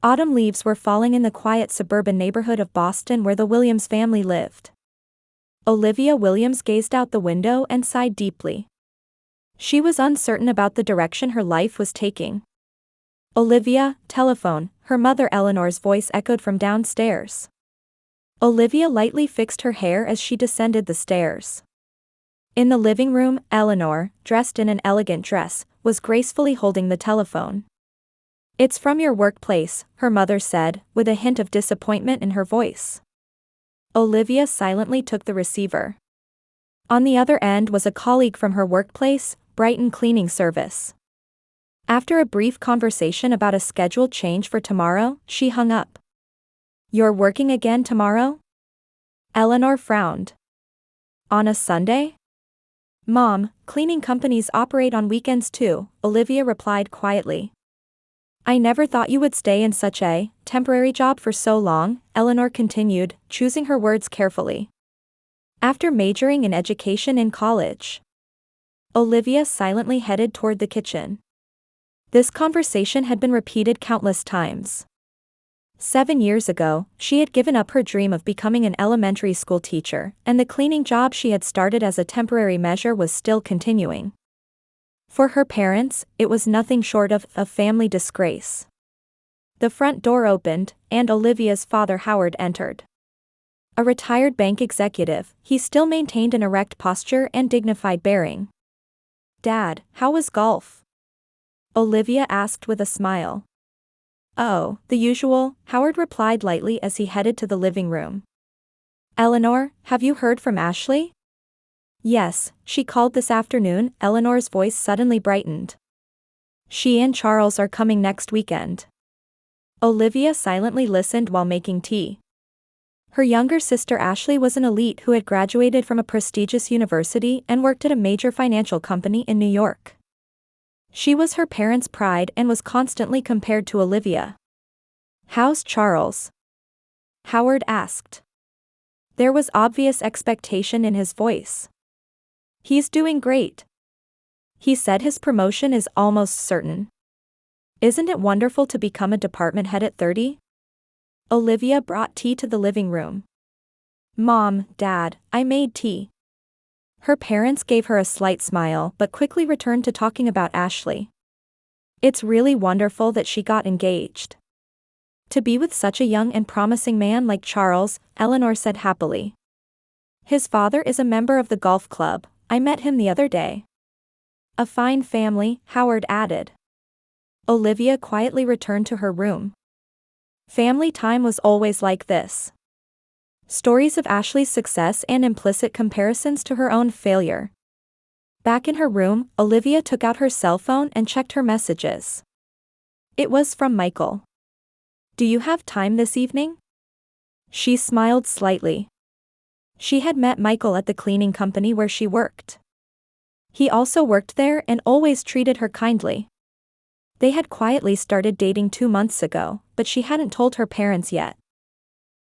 Autumn leaves were falling in the quiet suburban neighborhood of Boston where the Williams family lived. Olivia Williams gazed out the window and sighed deeply. She was uncertain about the direction her life was taking. "Olivia, telephone," her mother Eleanor's voice echoed from downstairs. Olivia lightly fixed her hair as she descended the stairs. In the living room, Eleanor, dressed in an elegant dress, was gracefully holding the telephone. "It's from your workplace," her mother said, with a hint of disappointment in her voice. Olivia silently took the receiver. On the other end was a colleague from her workplace, Brighton Cleaning Service. After a brief conversation about a scheduled change for tomorrow, she hung up. "You're working again tomorrow?" Eleanor frowned. "On a Sunday?" "Mom, cleaning companies operate on weekends too," Olivia replied quietly. "I never thought you would stay in such a temporary job for so long," Eleanor continued, choosing her words carefully. "After majoring in education in college." Olivia silently headed toward the kitchen. This conversation had been repeated countless times. 7 years ago, she had given up her dream of becoming an elementary school teacher, and the cleaning job she had started as a temporary measure was still continuing. For her parents, it was nothing short of a family disgrace. The front door opened, and Olivia's father Howard entered. A retired bank executive, he still maintained an erect posture and dignified bearing. "Dad, how was golf?" Olivia asked with a smile. "Oh, the usual," Howard replied lightly as he headed to the living room. "Eleanor, have you heard from Ashley?" "Yes, she called this afternoon," Eleanor's voice suddenly brightened. "She and Charles are coming next weekend." Olivia silently listened while making tea. Her younger sister Ashley was an elite who had graduated from a prestigious university and worked at a major financial company in New York. She was her parents' pride and was constantly compared to Olivia. "How's Charles?" Howard asked. There was obvious expectation in his voice. "He's doing great. He said his promotion is almost certain." "Isn't it wonderful to become a department head at 30? Olivia brought tea to the living room. "Mom, Dad, I made tea." Her parents gave her a slight smile but quickly returned to talking about Ashley. "It's really wonderful that she got engaged. To be with such a young and promising man like Charles," Eleanor said happily. "His father is a member of the golf club. I met him the other day." "A fine family," Howard added. Olivia quietly returned to her room. Family time was always like this. Stories of Ashley's success and implicit comparisons to her own failure. Back in her room, Olivia took out her cell phone and checked her messages. It was from Michael. "Do you have time this evening?" She smiled slightly. She had met Michael at the cleaning company where she worked. He also worked there and always treated her kindly. They had quietly started dating 2 months ago, but she hadn't told her parents yet.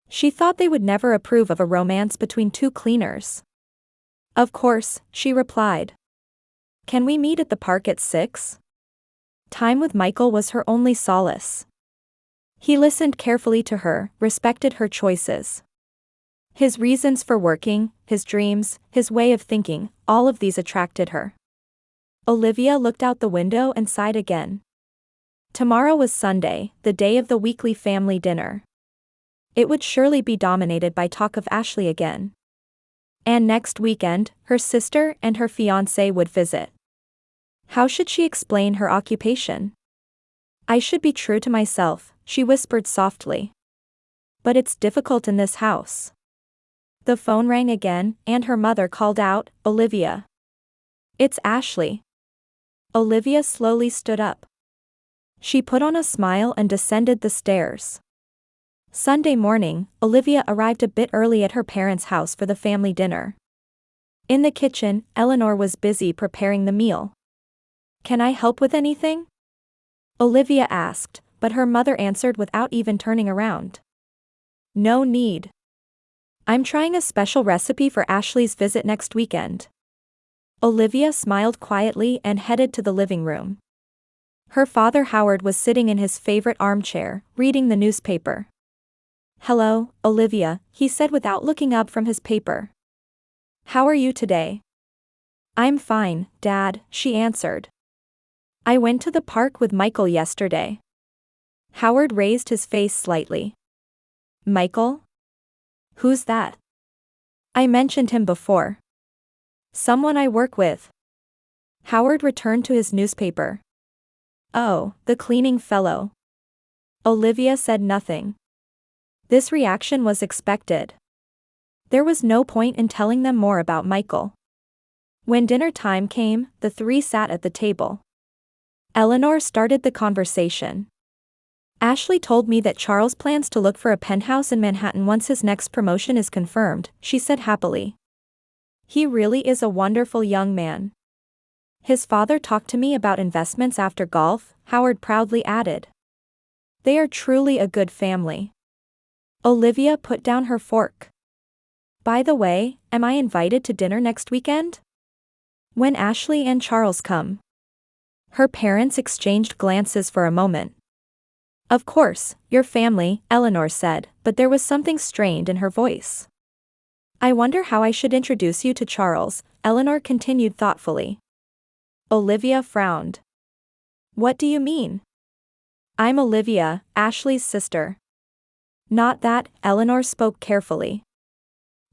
She thought they would never approve of a romance between two cleaners. "Of course," she replied. "Can we meet at the park at 6? Time with Michael was her only solace. He listened carefully to her, respected her choices. His reasons for working, his dreams, his way of thinking, all of these attracted her. Olivia looked out the window and sighed again. Tomorrow was Sunday, the day of the weekly family dinner. It would surely be dominated by talk of Ashley again. And next weekend, her sister and her fiancé would visit. How should she explain her occupation? "I should be true to myself," she whispered softly. "But it's difficult in this house." The phone rang again, and her mother called out, "Olivia." "It's Ashley." Olivia slowly stood up. She put on a smile and descended the stairs. Sunday morning, Olivia arrived a bit early at her parents' house for the family dinner. In the kitchen, Eleanor was busy preparing the meal. "Can I help with anything?" Olivia asked, but her mother answered without even turning around. "No need. I'm trying a special recipe for Ashley's visit next weekend." Olivia smiled quietly and headed to the living room. Her father Howard was sitting in his favorite armchair, reading the newspaper. "Hello, Olivia," he said without looking up from his paper. "How are you today?" "I'm fine, Dad," she answered. "I went to the park with Michael yesterday." Howard raised his face slightly. "Michael? Who's that?" "I mentioned him before. Someone I work with." Howard returned to his newspaper. "Oh, the cleaning fellow." Olivia said nothing. This reaction was expected. There was no point in telling them more about Michael. When dinner time came, the three sat at the table. Eleanor started the conversation. "Ashley told me that Charles plans to look for a penthouse in Manhattan once his next promotion is confirmed," she said happily. "He really is a wonderful young man. His father talked to me about investments after golf," Howard proudly added. "They are truly a good family." Olivia put down her fork. "By the way, am I invited to dinner next weekend? When Ashley and Charles come?" Her parents exchanged glances for a moment. "Of course, your family," Eleanor said, but there was something strained in her voice. "I wonder how I should introduce you to Charles," Eleanor continued thoughtfully. Olivia frowned. "What do you mean?" "I'm Olivia, Ashley's sister." "Not that," Eleanor spoke carefully.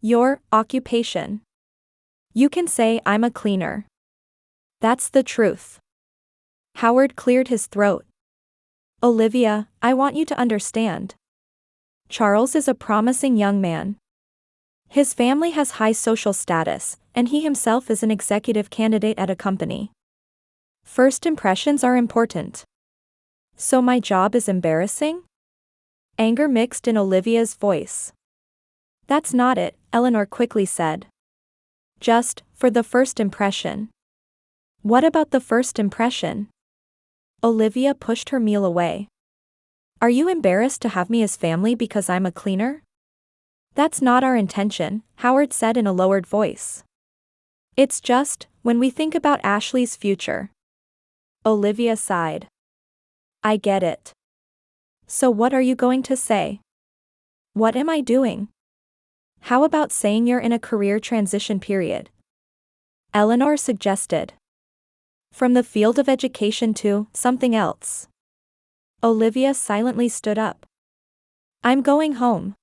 "Your occupation." "You can say I'm a cleaner." "That's the truth." Howard cleared his throat. "Olivia, I want you to understand. Charles is a promising young man. His family has high social status, and he himself is an executive candidate at a company. First impressions are important." "So my job is embarrassing?" Anger mixed in Olivia's voice. "That's not it," Eleanor quickly said. "Just, for the first impression." "What about the first impression?" Olivia pushed her meal away. "Are you embarrassed to have me as family because I'm a cleaner?" "That's not our intention," Howard said in a lowered voice. "It's just, when we think about Ashley's future." Olivia sighed. "I get it. So what are you going to say?" "What am I doing?" "How about saying you're in a career transition period?" Eleanor suggested. "From the field of education to something else." Olivia silently stood up. "I'm going home."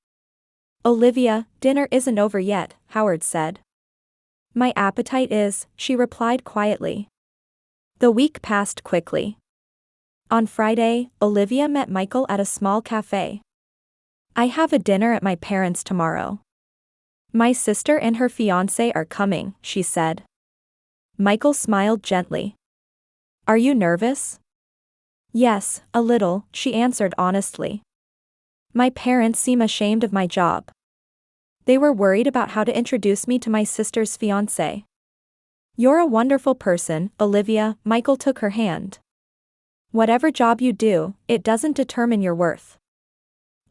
"Olivia, dinner isn't over yet," Howard said. "My appetite is," she replied quietly. The week passed quickly. On Friday, Olivia met Michael at a small cafe. "I have a dinner at my parents' tomorrow. My sister and her fiancé are coming," she said. Michael smiled gently. "Are you nervous?" "Yes, a little," she answered honestly. "My parents seem ashamed of my job. They were worried about how to introduce me to my sister's fiancé." "You're a wonderful person, Olivia," Michael took her hand. "Whatever job you do, it doesn't determine your worth."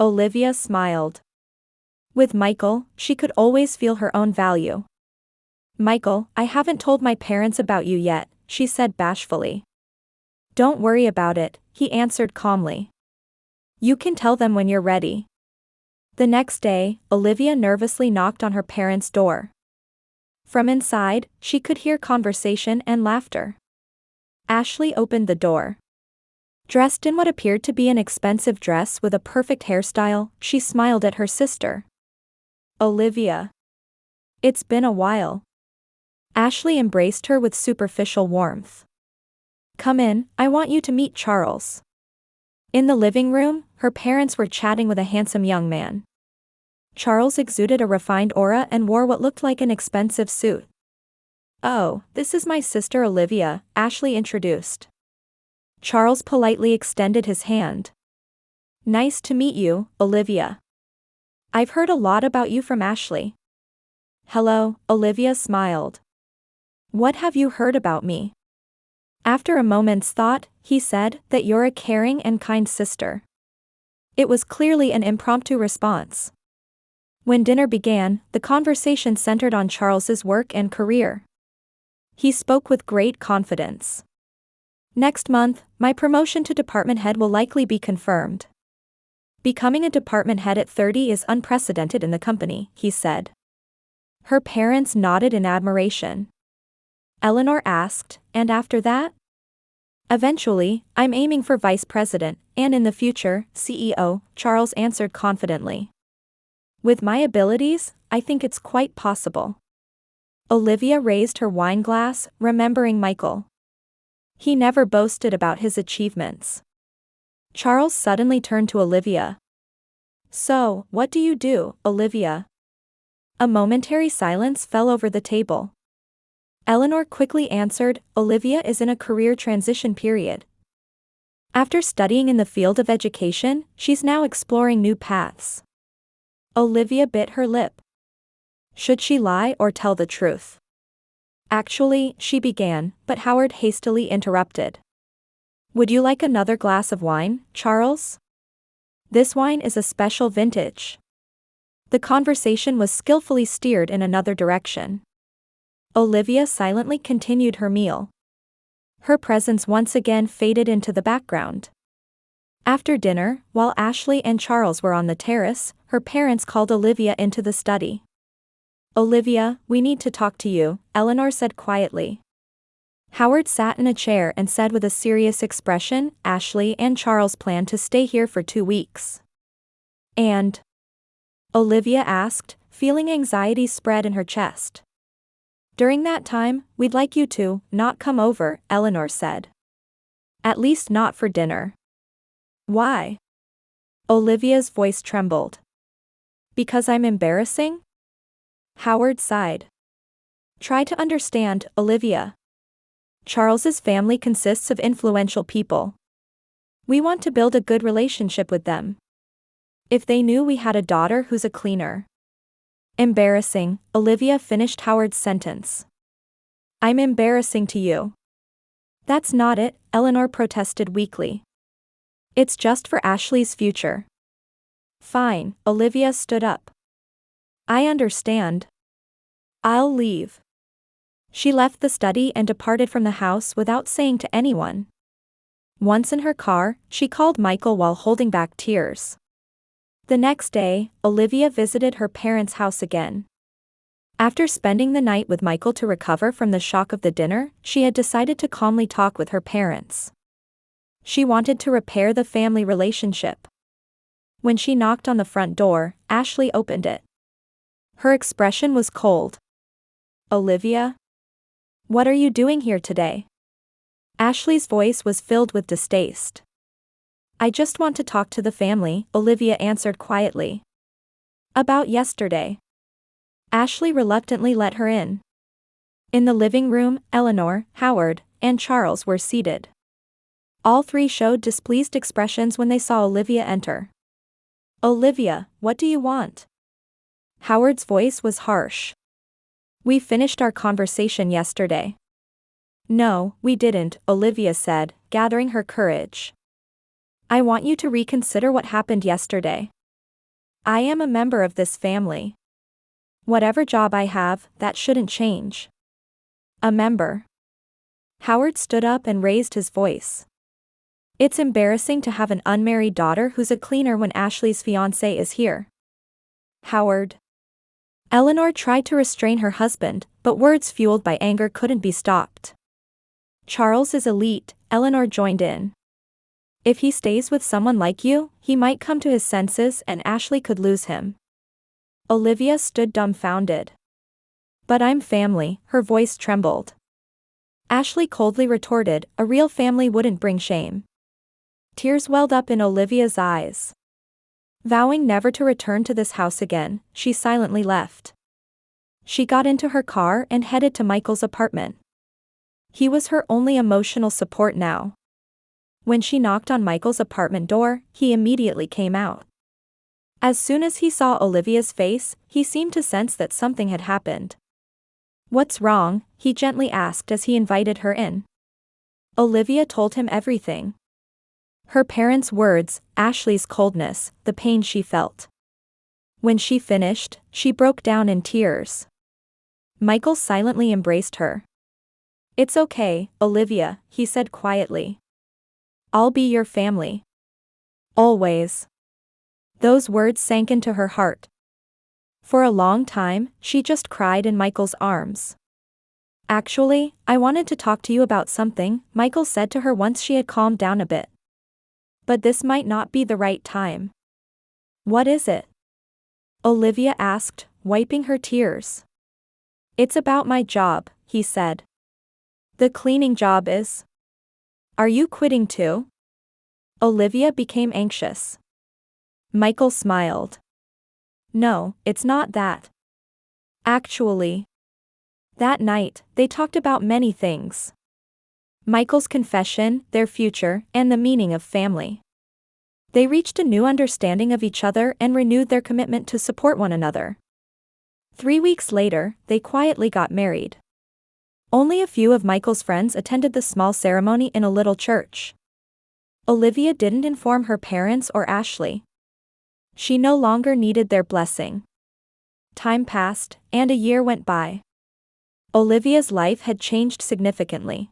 Olivia smiled. With Michael, she could always feel her own value. "Michael, I haven't told my parents about you yet," she said bashfully. "Don't worry about it," he answered calmly. "You can tell them when you're ready." The next day, Olivia nervously knocked on her parents' door. From inside, she could hear conversation and laughter. Ashley opened the door. Dressed in what appeared to be an expensive dress with a perfect hairstyle, she smiled at her sister. "Olivia. It's been a while." Ashley embraced her with superficial warmth. "Come in, I want you to meet Charles." In the living room, her parents were chatting with a handsome young man. Charles exuded a refined aura and wore what looked like an expensive suit. "Oh, this is my sister Olivia," Ashley introduced. Charles politely extended his hand. "Nice to meet you, Olivia. I've heard a lot about you from Ashley." "Hello," Olivia smiled. "What have you heard about me?" After a moment's thought, he said, "That you're a caring and kind sister." It was clearly an impromptu response. When dinner began, the conversation centered on Charles's work and career. He spoke with great confidence. Next month, my promotion to department head will likely be confirmed. Becoming a department head at 30 is unprecedented in the company, he said. Her parents nodded in admiration. Eleanor asked, and after that? Eventually, I'm aiming for vice president, and in the future, CEO, Charles answered confidently. With my abilities, I think it's quite possible. Olivia raised her wine glass, remembering Michael. He never boasted about his achievements. Charles suddenly turned to Olivia. So, what do you do, Olivia? A momentary silence fell over the table. Eleanor quickly answered, Olivia is in a career transition period. After studying in the field of education, she's now exploring new paths. Olivia bit her lip. Should she lie or tell the truth? Actually, she began, but Howard hastily interrupted. Would you like another glass of wine, Charles? This wine is a special vintage. The conversation was skillfully steered in another direction. Olivia silently continued her meal. Her presence once again faded into the background. After dinner, while Ashley and Charles were on the terrace, her parents called Olivia into the study. Olivia, we need to talk to you, Eleanor said quietly. Howard sat in a chair and said with a serious expression, Ashley and Charles plan to stay here for 2 weeks. And? Olivia asked, feeling anxiety spread in her chest. During that time, we'd like you to not come over, Eleanor said. At least not for dinner. Why? Olivia's voice trembled. Because I'm embarrassing? Howard sighed. Try to understand, Olivia. Charles's family consists of influential people. We want to build a good relationship with them. If they knew we had a daughter who's a cleaner. Embarrassing, Olivia finished Howard's sentence. I'm embarrassing to you. That's not it, Eleanor protested weakly. It's just for Ashley's future. Fine, Olivia stood up. I understand. I'll leave. She left the study and departed from the house without saying to anyone. Once in her car, she called Michael while holding back tears. The next day, Olivia visited her parents' house again. After spending the night with Michael to recover from the shock of the dinner, she had decided to calmly talk with her parents. She wanted to repair the family relationship. When she knocked on the front door, Ashley opened it. Her expression was cold. Olivia? What are you doing here today? Ashley's voice was filled with distaste. I just want to talk to the family, Olivia answered quietly. About yesterday. Ashley reluctantly let her in. In the living room, Eleanor, Howard, and Charles were seated. All three showed displeased expressions when they saw Olivia enter. Olivia, what do you want? Howard's voice was harsh. We finished our conversation yesterday. No, we didn't, Olivia said, gathering her courage. I want you to reconsider what happened yesterday. I am a member of this family. Whatever job I have, that shouldn't change. A member. Howard stood up and raised his voice. It's embarrassing to have an unmarried daughter who's a cleaner when Ashley's fiancé is here. Howard. Eleanor tried to restrain her husband, but words fueled by anger couldn't be stopped. Charles is elite, Eleanor joined in. If he stays with someone like you, he might come to his senses and Ashley could lose him. Olivia stood dumbfounded. But I'm family, her voice trembled. Ashley coldly retorted, a real family wouldn't bring shame. Tears welled up in Olivia's eyes. Vowing never to return to this house again, she silently left. She got into her car and headed to Michael's apartment. He was her only emotional support now. When she knocked on Michael's apartment door, he immediately came out. As soon as he saw Olivia's face, he seemed to sense that something had happened. What's wrong? He gently asked as he invited her in. Olivia told him everything. Her parents' words, Ashley's coldness, the pain she felt. When she finished, she broke down in tears. Michael silently embraced her. It's okay, Olivia, he said quietly. I'll be your family. Always. Those words sank into her heart. For a long time, she just cried in Michael's arms. Actually, I wanted to talk to you about something, Michael said to her once she had calmed down a bit. But this might not be the right time. What is it? Olivia asked, wiping her tears. It's about my job, he said. The cleaning job is. Are you quitting too? Olivia became anxious. Michael smiled. No, it's not that. Actually. That night, they talked about many things. Michael's confession, their future, and the meaning of family. They reached a new understanding of each other and renewed their commitment to support one another. 3 weeks later, they quietly got married. Only a few of Michael's friends attended the small ceremony in a little church. Olivia didn't inform her parents or Ashley. She no longer needed their blessing. Time passed, and a year went by. Olivia's life had changed significantly.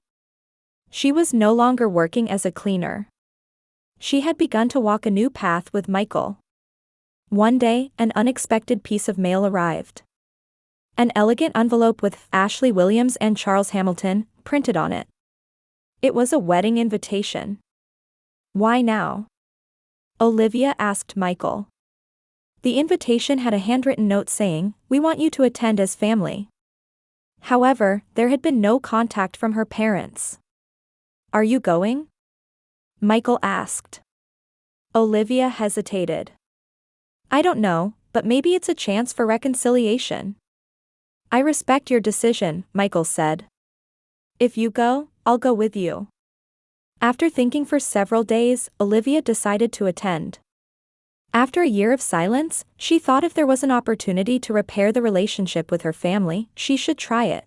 She was no longer working as a cleaner. She had begun to walk a new path with Michael. One day, an unexpected piece of mail arrived. An elegant envelope with Ashley Williams and Charles Hamilton printed on it. It was a wedding invitation. Why now? Olivia asked Michael. The invitation had a handwritten note saying, "We want you to attend as family." However, there had been no contact from her parents. Are you going? Michael asked. Olivia hesitated. I don't know, but maybe it's a chance for reconciliation. I respect your decision, Michael said. If you go, I'll go with you. After thinking for several days, Olivia decided to attend. After a year of silence, she thought if there was an opportunity to repair the relationship with her family, she should try it.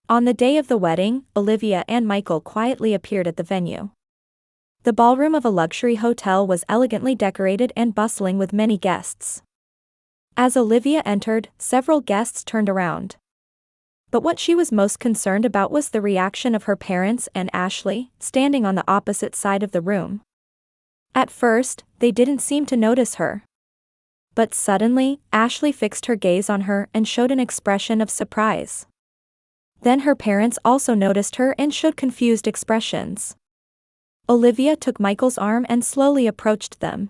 On the day of the wedding, Olivia and Michael quietly appeared at the venue. The ballroom of a luxury hotel was elegantly decorated and bustling with many guests. As Olivia entered, several guests turned around. But what she was most concerned about was the reaction of her parents and Ashley, standing on the opposite side of the room. At first, they didn't seem to notice her. But suddenly, Ashley fixed her gaze on her and showed an expression of surprise. Then her parents also noticed her and showed confused expressions. Olivia took Michael's arm and slowly approached them.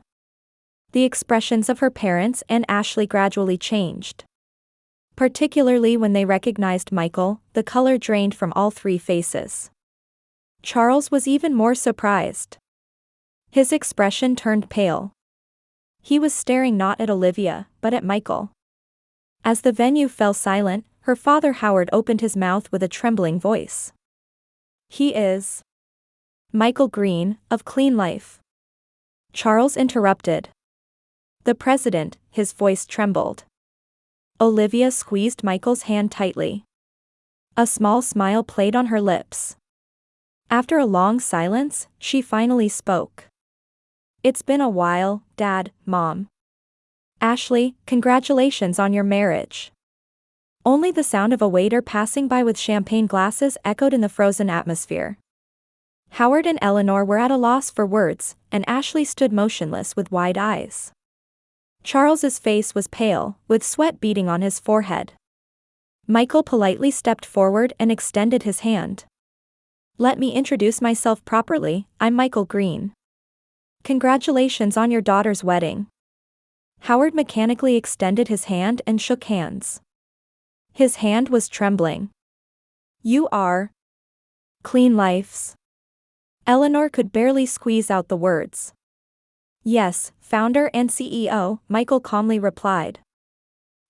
The expressions of her parents and Ashley gradually changed. Particularly when they recognized Michael, the color drained from all three faces. Charles was even more surprised. His expression turned pale. He was staring not at Olivia, but at Michael. As the venue fell silent, her father Howard opened his mouth with a trembling voice. He is Michael Green, of Clean Life. Charles interrupted. The president, his voice trembled. Olivia squeezed Michael's hand tightly. A small smile played on her lips. After a long silence, she finally spoke. It's been a while, Dad, Mom. Ashley, congratulations on your marriage. Only the sound of a waiter passing by with champagne glasses echoed in the frozen atmosphere. Howard and Eleanor were at a loss for words, and Ashley stood motionless with wide eyes. Charles's face was pale, with sweat beading on his forehead. Michael politely stepped forward and extended his hand. Let me introduce myself properly, I'm Michael Green. Congratulations on your daughter's wedding. Howard mechanically extended his hand and shook hands. His hand was trembling. You are Clean Life's. Eleanor could barely squeeze out the words. Yes, founder and CEO, Michael calmly replied.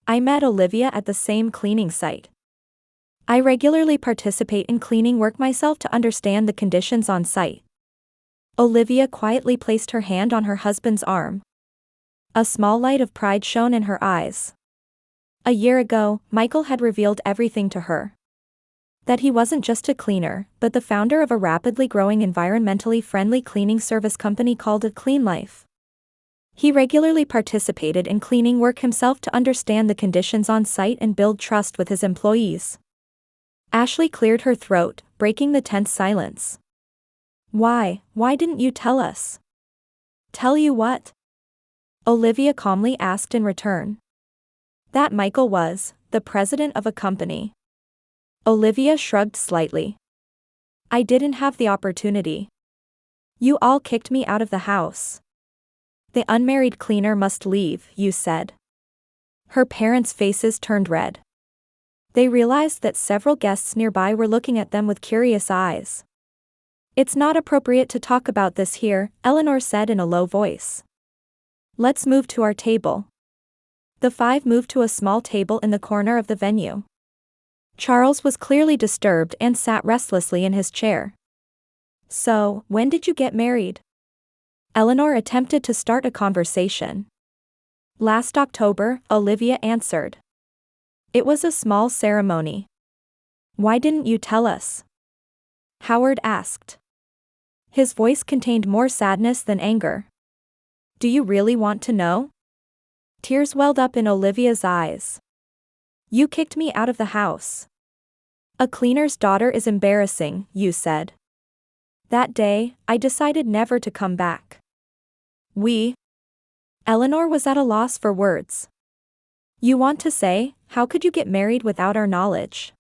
I met Olivia at the same cleaning site. I regularly participate in cleaning work myself to understand the conditions on site. Olivia quietly placed her hand on her husband's arm. A small light of pride shone in her eyes. A year ago, Michael had revealed everything to her. That he wasn't just a cleaner, but the founder of a rapidly growing environmentally friendly cleaning service company called Clean Life. He regularly participated in cleaning work himself to understand the conditions on site and build trust with his employees. Ashley cleared her throat, breaking the tense silence. Why didn't you tell us? Tell you what? Olivia calmly asked in return. That Michael was the president of a company. Olivia shrugged slightly. I didn't have the opportunity. You all kicked me out of the house. The unmarried cleaner must leave, you said. Her parents' faces turned red. They realized that several guests nearby were looking at them with curious eyes. It's not appropriate to talk about this here, Eleanor said in a low voice. Let's move to our table. The five moved to a small table in the corner of the venue. Charles was clearly disturbed and sat restlessly in his chair. So, when did you get married? Eleanor attempted to start a conversation. Last October, Olivia answered. It was a small ceremony. Why didn't you tell us? Howard asked. His voice contained more sadness than anger. Do you really want to know? Tears welled up in Olivia's eyes. You kicked me out of the house. A cleaner's daughter is embarrassing, you said. That day, I decided never to come back. Eleanor was at a loss for words. You want to say, how could you get married without our knowledge?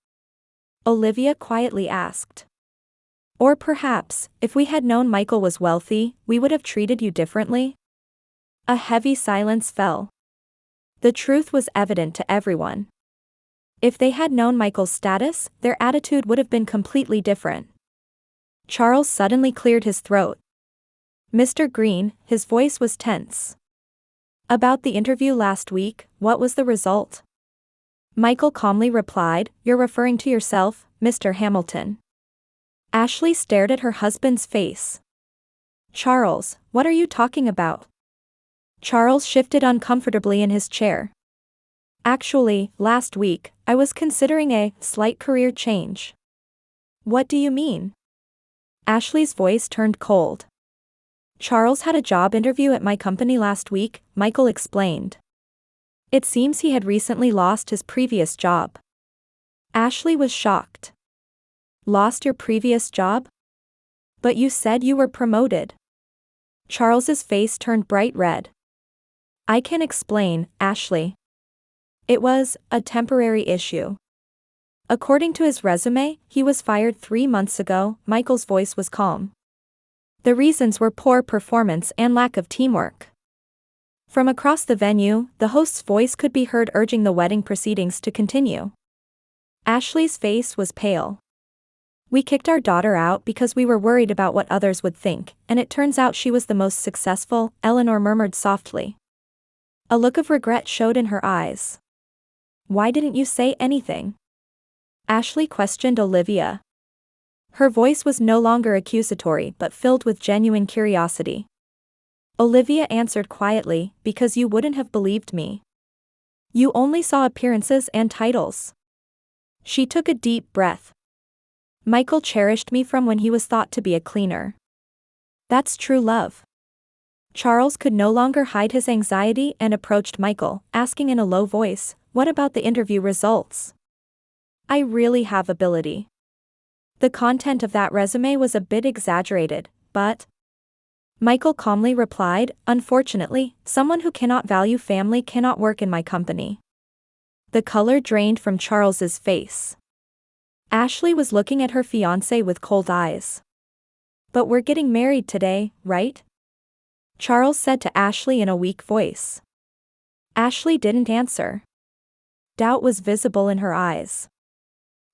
Olivia quietly asked. Or perhaps, if we had known Michael was wealthy, we would have treated you differently? A heavy silence fell. The truth was evident to everyone. If they had known Michael's status, their attitude would have been completely different. Charles suddenly cleared his throat. Mr. Green, his voice was tense. About the interview last week, what was the result? Michael calmly replied, You're referring to yourself, Mr. Hamilton. Ashley stared at her husband's face. Charles, what are you talking about? Charles shifted uncomfortably in his chair. Actually, last week, I was considering a slight career change. What do you mean? Ashley's voice turned cold. Charles had a job interview at my company last week, Michael explained. It seems he had recently lost his previous job. Ashley was shocked. Lost your previous job? But you said you were promoted. Charles's face turned bright red. I can explain, Ashley. It was a temporary issue. According to his resume, he was fired 3 months ago. Michael's voice was calm. The reasons were poor performance and lack of teamwork. From across the venue, the host's voice could be heard urging the wedding proceedings to continue. Ashley's face was pale. We kicked our daughter out because we were worried about what others would think, and it turns out she was the most successful, Eleanor murmured softly. A look of regret showed in her eyes. Why didn't you say anything? Ashley questioned Olivia. Her voice was no longer accusatory but filled with genuine curiosity. Olivia answered quietly, because you wouldn't have believed me. You only saw appearances and titles. She took a deep breath. Michael cherished me from when he was thought to be a cleaner. That's true love. Charles could no longer hide his anxiety and approached Michael, asking in a low voice, What about the interview results? I really have ability. The content of that resume was a bit exaggerated, but... Michael calmly replied, Unfortunately, someone who cannot value family cannot work in my company. The color drained from Charles's face. Ashley was looking at her fiancé with cold eyes. But we're getting married today, right? Charles said to Ashley in a weak voice. Ashley didn't answer. Doubt was visible in her eyes.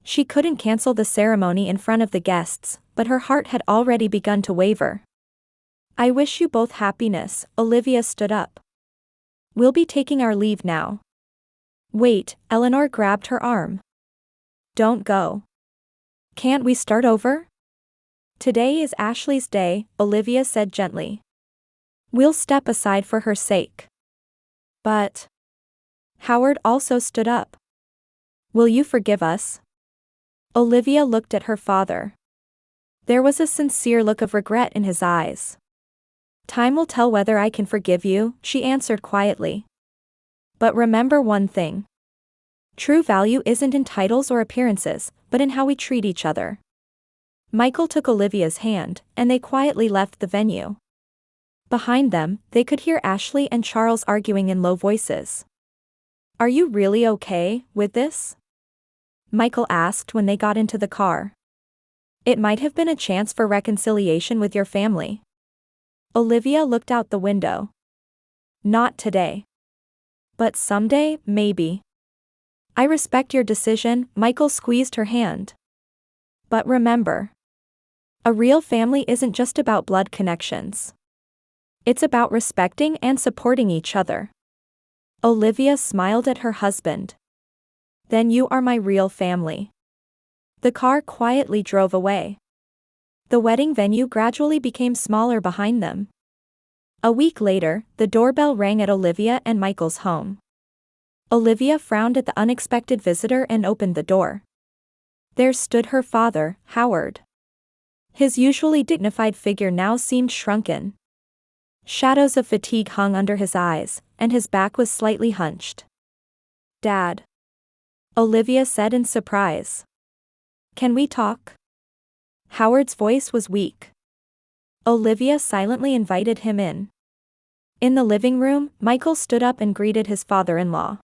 She couldn't cancel the ceremony in front of the guests, but her heart had already begun to waver. I wish you both happiness, Olivia stood up. We'll be taking our leave now. Wait, Eleanor grabbed her arm. Don't go. Can't we start over? Today is Ashley's day, Olivia said gently. We'll step aside for her sake. But... Howard also stood up. Will you forgive us? Olivia looked at her father. There was a sincere look of regret in his eyes. Time will tell whether I can forgive you, she answered quietly. But remember one thing. True value isn't in titles or appearances, but in how we treat each other. Michael took Olivia's hand, and they quietly left the venue. Behind them, they could hear Ashley and Charles arguing in low voices. "Are you really okay with this?" Michael asked when they got into the car. "It might have been a chance for reconciliation with your family." Olivia looked out the window. "Not today. But someday, maybe." "I respect your decision," Michael squeezed her hand. "But remember, a real family isn't just about blood connections. It's about respecting and supporting each other." Olivia smiled at her husband. "Then you are my real family." The car quietly drove away. The wedding venue gradually became smaller behind them. A week later, the doorbell rang at Olivia and Michael's home. Olivia frowned at the unexpected visitor and opened the door. There stood her father, Howard. His usually dignified figure now seemed shrunken. Shadows of fatigue hung under his eyes, and his back was slightly hunched. "Dad," Olivia said in surprise. "Can we talk?" Howard's voice was weak. Olivia silently invited him in. In the living room, Michael stood up and greeted his father-in-law.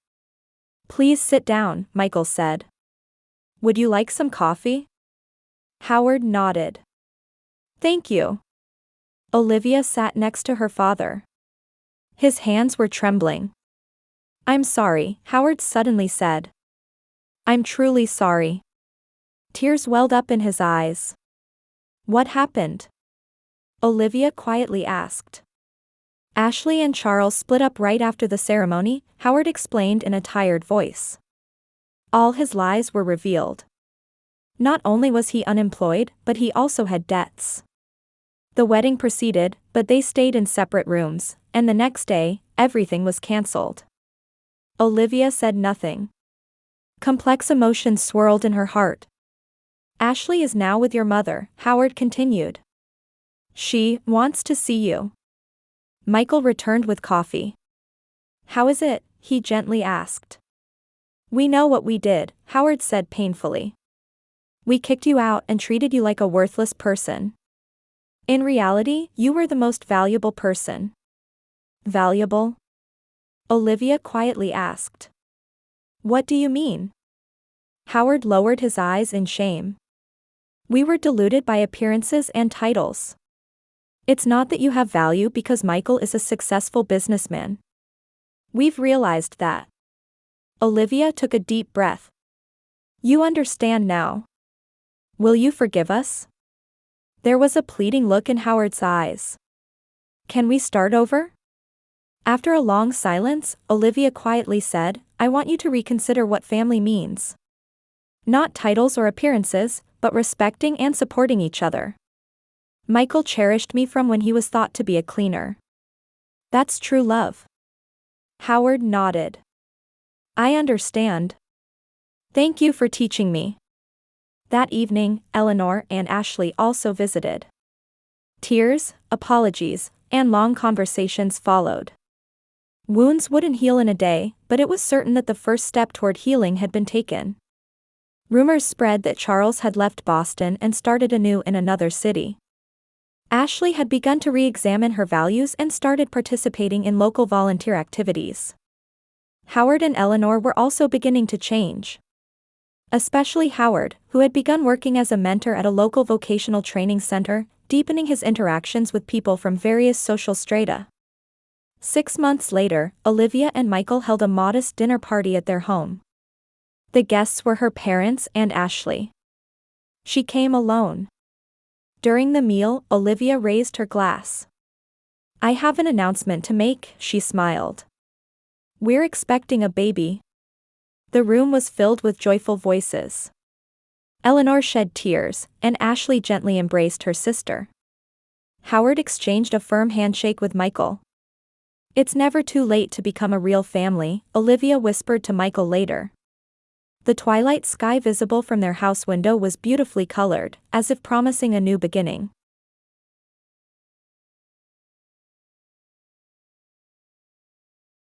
"Please sit down," Michael said. "Would you like some coffee?" Howard nodded. "Thank you." Olivia sat next to her father. His hands were trembling. "I'm sorry," Howard suddenly said. "I'm truly sorry." Tears welled up in his eyes. "What happened?" Olivia quietly asked. "Ashley and Charles split up right after the ceremony," Howard explained in a tired voice. All his lies were revealed. Not only was he unemployed, but he also had debts. The wedding proceeded, but they stayed in separate rooms, and the next day, everything was cancelled. Olivia said nothing. Complex emotions swirled in her heart. "Ashley is now with your mother," Howard continued. "She wants to see you." Michael returned with coffee. "How is it?" he gently asked. "We know what we did," Howard said painfully. "We kicked you out and treated you like a worthless person. In reality, you were the most valuable person." "Valuable?" Olivia quietly asked. "What do you mean?" Howard lowered his eyes in shame. "We were deluded by appearances and titles. It's not that you have value because Michael is a successful businessman. We've realized that." Olivia took a deep breath. "You understand now. Will you forgive us?" There was a pleading look in Howard's eyes. "Can we start over?" After a long silence, Olivia quietly said, "I want you to reconsider what family means. Not titles or appearances, but respecting and supporting each other. Michael cherished me from when he was thought to be a cleaner. That's true love." Howard nodded. "I understand. Thank you for teaching me." That evening, Eleanor and Ashley also visited. Tears, apologies, and long conversations followed. Wounds wouldn't heal in a day, but it was certain that the first step toward healing had been taken. Rumors spread that Charles had left Boston and started anew in another city. Ashley had begun to re-examine her values and started participating in local volunteer activities. Howard and Eleanor were also beginning to change. Especially Howard, who had begun working as a mentor at a local vocational training center, deepening his interactions with people from various social strata. 6 months later, Olivia and Michael held a modest dinner party at their home. The guests were her parents and Ashley. She came alone. During the meal, Olivia raised her glass. "I have an announcement to make," she smiled. "We're expecting a baby." The room was filled with joyful voices. Eleanor shed tears, and Ashley gently embraced her sister. Howard exchanged a firm handshake with Michael. "It's never too late to become a real family," Olivia whispered to Michael later. The twilight sky visible from their house window was beautifully colored, as if promising a new beginning.